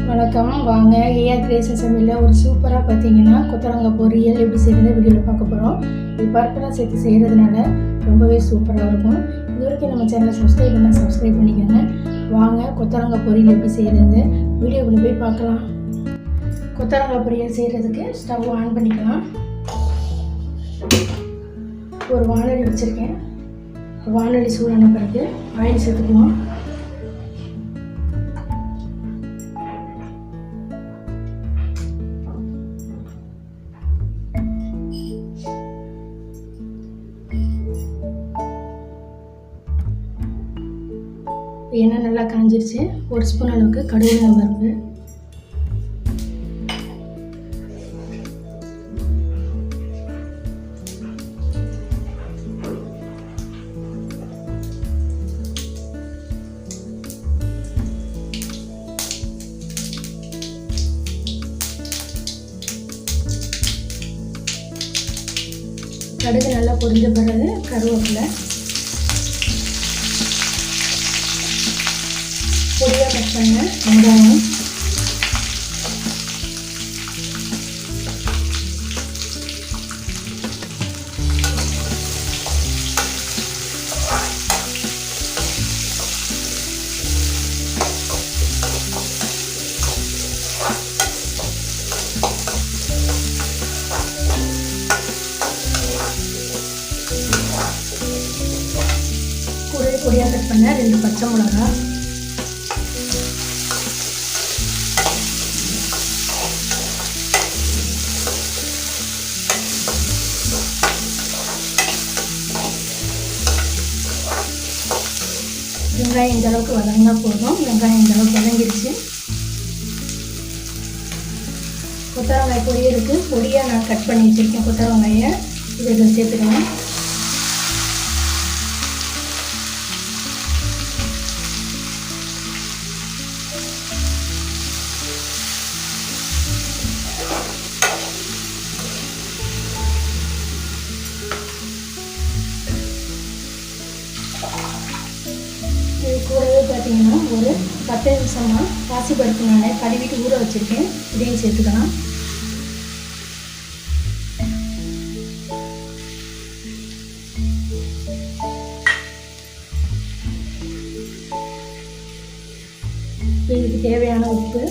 வணக்கம். வாங்க AR creation சமையலில் ஒரு சூப்பராக பார்த்தீங்கன்னா கொத்தவரங்காய் பொரியல் எப்படி செய்கிறது வீடியோவில் பார்க்க போகிறோம். இது பருப்பெல்லாம் சேர்த்து செய்கிறதுனால ரொம்பவே சூப்பராக இருக்கும். இது வரைக்கும் நம்ம சேனலை சப்ஸ்கிரைப் பண்ணிக்கோங்க. வாங்க கொத்தவரங்காய் பொரியல் எப்படி செய்கிறது வீடியோக்குள்ளே போய் பார்க்கலாம். கொத்தவரங்காய் பொரியல் செய்கிறதுக்கு ஸ்டவ் ஆன் பண்ணிக்கலாம். ஒரு வானொலி வச்சுருக்கேன். வானொலி சூடான பிறகு ஆயில் சேர்த்துக்குவோம். எண்ணெய் நல்லா காஞ்சிருச்சு. ஒரு ஸ்பூன் அளவுக்கு கடுகு பருப்பு, கடுகு நல்லா பொரிஞ்ச பிறகு கருவேப்பிலை, பொடியாக கட் பண்ண வெங்காயம், பொடியாக கட் பண்ண 2 பச்சை மிளகாய், வெங்காயம் இந்த அளவுக்கு வதங்கினா போதும். வெங்காயம் இந்த அளவுக்கு வதங்கிடுச்சு. கொத்தவரங்காய் பொரியலுக்கு பொடியாக நான் கட் பண்ணி வச்சுருக்கேன். கொத்தவரங்காயை இதில் சேர்த்துக்கலாம். இது கூடவே பார்த்தீங்கன்னா ஒரு 10 நிமிஷமாக பாசிப்பருப்பு நான் கழுவிட்டு ஊற வச்சுருக்கேன். இதையும் சேர்த்துக்கலாம். இதுக்கு தேவையான உப்பு,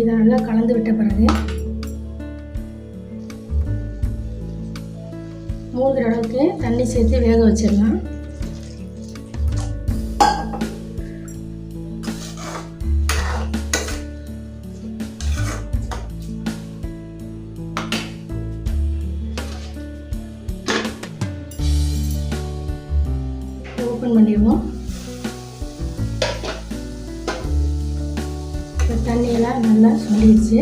இதை நல்லா கலந்து விட்ட பிறகு 3 அளவுக்கு தண்ணி சேர்த்து வேக வச்சிடலாம். ஓப்பன் பண்ணிடுவோம். தண்ணியெல்லாம் நல்லா சொல்லிடுச்சு.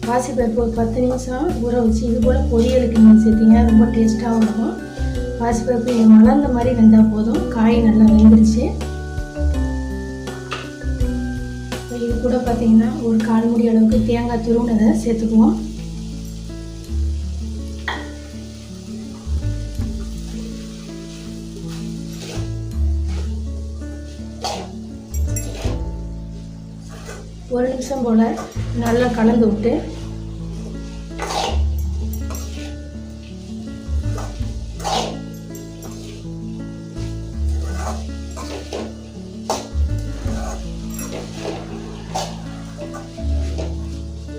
பாசிப்பருப்பு ஒரு 10 நிமிஷம் ஊற வச்சு இது போல் பொரியலுக்கு நீங்கள் சேர்த்திங்கன்னா ரொம்ப டேஸ்ட்டாகவும் இருக்கும். பாசிப்பருப்பு மலர்ந்த மாதிரி வெந்தால் போதும். காய் நல்லா வெந்துருச்சு. இது கூட பார்த்திங்கன்னா ஒரு 1/4 மூடி அளவுக்கு தேங்காய் துருவினதை சேர்த்துக்குவோம். ஒரு நிமிஷம் போல் நல்லா கலந்து விட்டு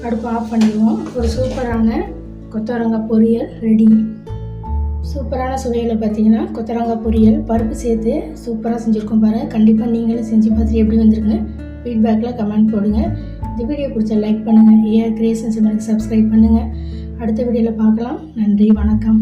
அடுப்பு ஆஃப் பண்ணிடுவோம். ஒரு சூப்பரான கொத்தவரங்காய் பொரியல் ரெடி. சூப்பரான சுவையில் பார்த்தீங்கன்னா கொத்தவரங்காய் பொரியல் பருப்பு சேர்த்து சூப்பராக செஞ்சுருக்கோம் பாருங்கள். கண்டிப்பாக நீங்களும் செஞ்சு பார்த்துட்டு எப்படி வந்திருக்குன்னு ஃபீட்பேக்கில் கமெண்ட் போடுங்க. இந்த வீடியோ பிடிச்சா லைக் பண்ணுங்கள். ஏஆர் கிரியேஷன் சமையலுக்கு சப்ஸ்கிரைப் பண்ணுங்கள். அடுத்த வீடியோவில் பார்க்கலாம். நன்றி, வணக்கம்.